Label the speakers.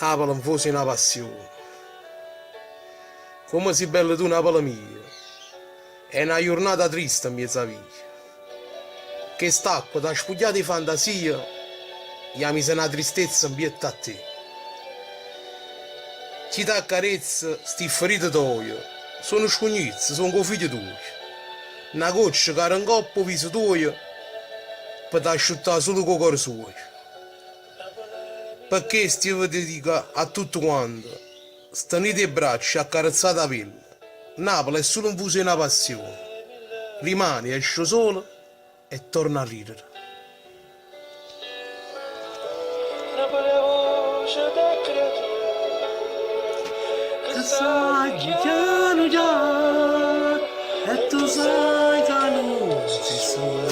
Speaker 1: Napoli non fosse una passione. Come si bella tu Napoli mia. È una giornata triste in mezzo a via. Che stacco da spugliate di fantasia, e mi mise una tristezza in pietà a te. Ci ti accarezza, sti ferite tuoi, sono scognizzi, sono con figli tuoi. Una goccia che rancoppa viso tuo, per ti asciuttare solo con il cuore suo. Perché io ti dico a tutti quanti, stenete i bracci, accarezzate la pelle. Napoli è solo un fuso e una passione. Rimani, esce solo e torna a ridere.
Speaker 2: Napoli è voce del creatore,
Speaker 1: Che sai che piano già, e tu sai che non ci sono.